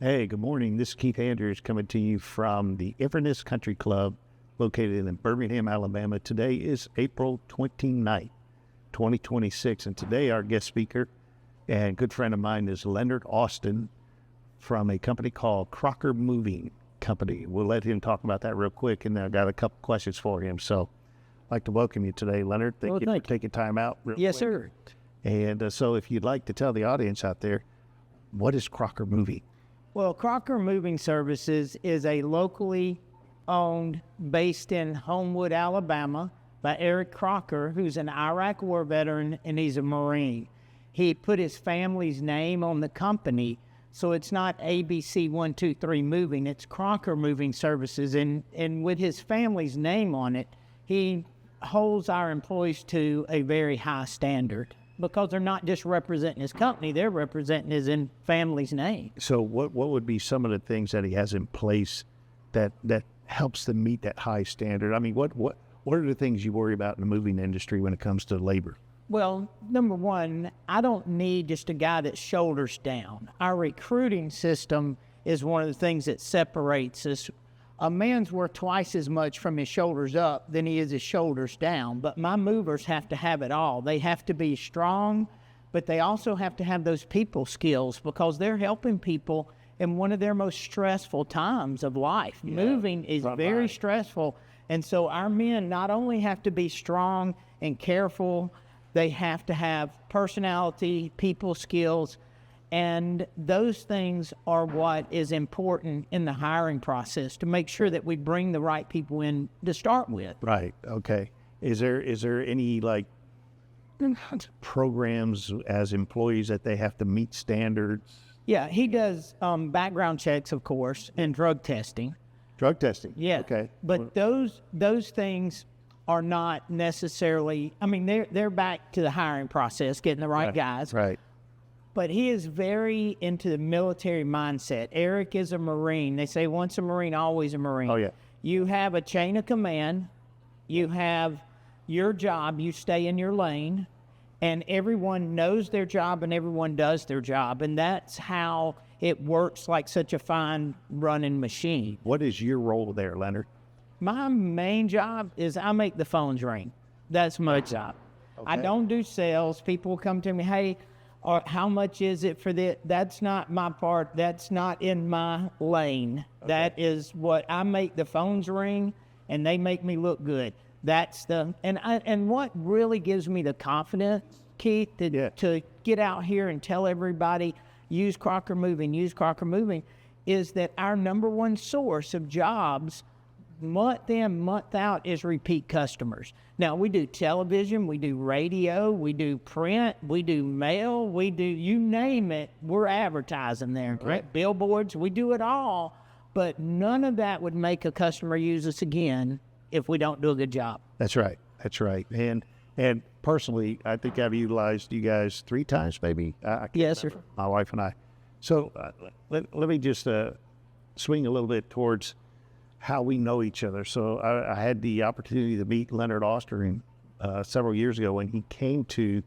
Hey, good morning. This is Keith Andrews coming to you from the Inverness Country Club located in Birmingham, Alabama. Today is April 29th, 2026, and today our guest speaker and good friend of mine is Leonard Austin from a company called Crocker Moving Company. We'll let him talk about that real quick, and I've got a couple questions for him. So I'd like to welcome you today, Leonard. Thank you for taking time out real Yes, quick. sir. And so if you'd like to tell the audience out there, what is Crocker Moving? Well, Crocker Moving Services is a locally owned, based in Homewood, Alabama, by Eric Crocker, who's an Iraq war veteran, and he's a Marine. He put his family's name on the company, so it's not ABC 123 Moving, it's Crocker Moving Services, and with his family's name on it, he holds our employees to a very high standard. Because they're not just representing his company, they're representing his family's name. So what would be some of the things that he has in place that helps them meet that high standard? I mean, what are the things you worry about in the moving industry when it comes to labor? Well, number one, I don't need just a guy that shoulders down. Our recruiting system is one of the things that separates us. A man's worth twice as much from his shoulders up than he is his shoulders down. But my movers have to have it all. They have to be strong, but they also have to have those people skills because they're helping people in one of their most stressful times of life. Yeah, moving is very stressful. And so our men not only have to be strong and careful, they have to have personality, people skills, and those things are what is important in the hiring process to make sure that we bring the right people in to start with. Right. Okay. Is there any programs as employees that they have to meet standards? Yeah, he does background checks, of course, and drug testing. Drug testing. Yeah. Okay. But those things are not necessarily. I mean, they're back to the hiring process, getting the right guys. Right. But he is very into the military mindset. Eric is a Marine. They say once a Marine, always a Marine. Oh, yeah. You have a chain of command. You have your job. You stay in your lane. And everyone knows their job and everyone does their job. And that's how it works like such a fine running machine. What is your role there, Leonard? My main job is I make the phones ring. That's my job. Okay. I don't do sales. People come to me, hey, or how much is it for this? That's not my part. That's not in my lane. Okay. That is what I make the phones ring, and they make me look good. That's and what really gives me the confidence, Keith, to get out here and tell everybody, use Crocker Moving, is that our number one source of jobs month in, month out is repeat customers. Now, we do television, we do radio, we do print, we do mail, we do, you name it, we're advertising there. Right. Billboards, we do it all, but none of that would make a customer use us again if we don't do a good job. That's right. That's right. And personally, I think I've utilized you guys 3 times, maybe. Yes, sir. My wife and I. So let me just swing a little bit towards how we know each other. So I had the opportunity to meet Leonard Austin several years ago when he came to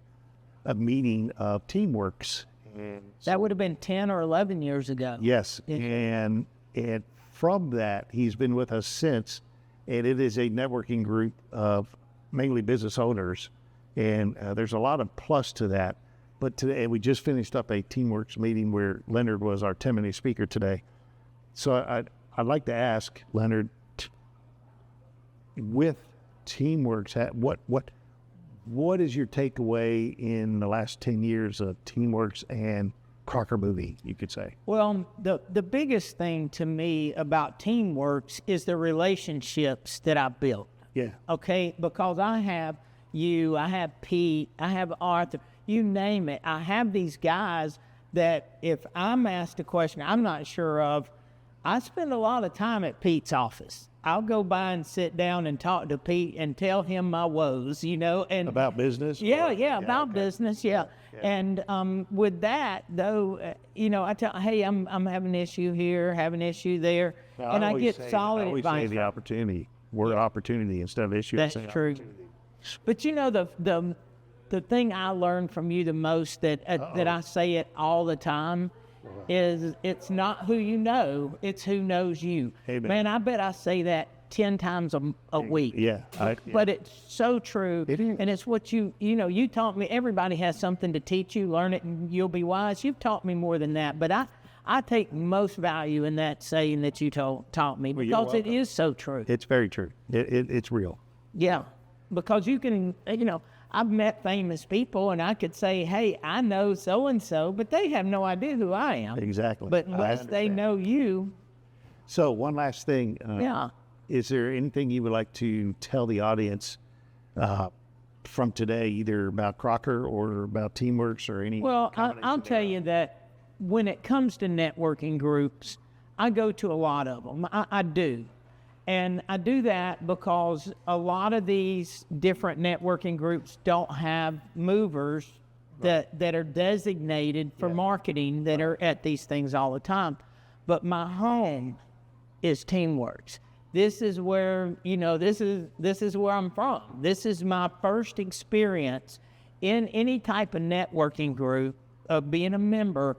a meeting of Teamworks. And that would have been 10 or 11 years ago. Yes. And from that, he's been with us since. And it is a networking group of mainly business owners. And there's a lot of plus to that. But today, we just finished up a Teamworks meeting where Leonard was our 10-minute speaker today. So I'd like to ask Leonard, with Teamworks, what is your takeaway in the last 10 years of Teamworks and Crocker Moving, you could say? Well, the biggest thing to me about Teamworks is the relationships that I built. Yeah. Okay, because I have you, I have Pete, I have Arthur, you name it. I have these guys that if I'm asked a question I'm not sure of, I spend a lot of time at Pete's office. I'll go by and sit down and talk to Pete and tell him my woes, and about business. About business. Yeah. And with that though, I tell, hey, I'm having an issue here, have an issue there, and I get solid advice. I always say the opportunity, word opportunity instead of issue. That's true. But the thing I learned from you the most that I say it all the time is it's not who you know, it's who knows you. Amen. Man, I bet I say that 10 times a week. Yeah. But it's so true. It is. And it's what you taught me. Everybody has something to teach you. Learn it and you'll be wise. You've taught me more than that. But I take most value in that saying that you taught me, because it is so true. It's very true. It's real. Yeah. Because you can, I've met famous people and I could say, hey, I know so-and-so, but they have no idea who I am. Exactly. But I unless they understand. know you, So one last thing. yeah. Is there anything you would like to tell the audience from today, either about Crocker or about Teamworks or any? Well, I'll combination tell thereof? you that when it comes to networking groups, I go to a lot of them. I do. And I do that because a lot of these different networking groups don't have movers that are designated for marketing that are at these things all the time. But my home is Teamworks. This is where, this is where I'm from. This is my first experience in any type of networking group of being a member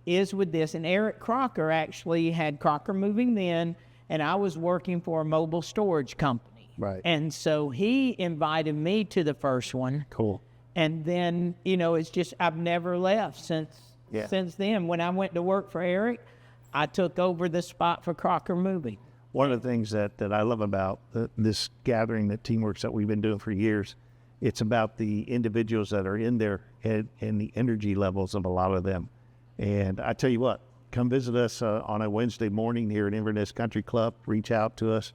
is with this. And Eric Crocker actually had Crocker Moving then, and I was working for a mobile storage company. Right. And so he invited me to the first one. Cool. And then, it's just, I've never left since then. When I went to work for Eric, I took over the spot for Crocker Moving. One of the things that I love about this gathering, that Teamworks that we've been doing for years, it's about the individuals that are in there and the energy levels of a lot of them. And I tell you what, come visit us on a Wednesday morning here at Inverness Country Club. Reach out to us.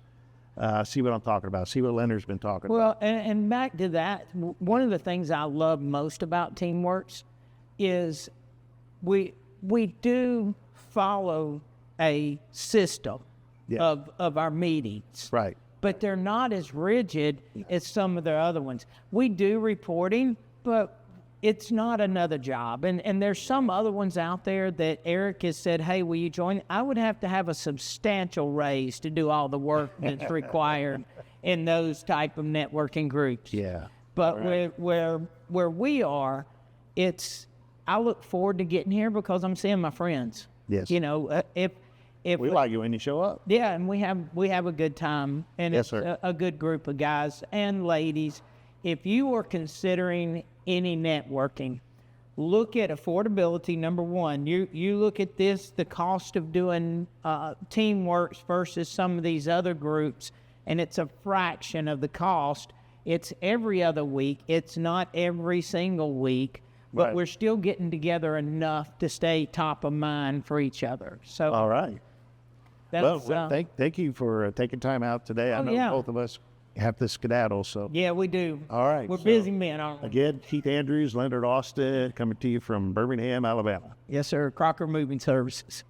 See what I'm talking about. See what Leonard's been talking about. Well, and back to that, one of the things I love most about Teamworks is we do follow a system of our meetings. Right. But they're not as rigid as some of the other ones. We do reporting, but it's not another job. And there's some other ones out there that Eric has said, hey, will you join? I would have to have a substantial raise to do all the work that's required in those type of networking groups. Yeah. But where we are, I look forward to getting here because I'm seeing my friends. Yes. If We like you when you show up. yeah, and we have a good time, and Yes, it's sir. a good group of guys and ladies. If you are considering any networking, look at affordability. Number one, you look at the cost of doing Teamworks versus some of these other groups, and it's a fraction of the cost. It's every other week. It's not every single week, but Right. we're still getting together enough to stay top of mind for each other. So All right. that's Well, thank you for taking time out today. I know yeah. both of us have to skedaddle, so. yeah, we do. All right. We're so, busy men, aren't we? Again, Keith Andrews, Leonard Austin, coming to you from Birmingham, Alabama. Yes, sir. Crocker Moving Services.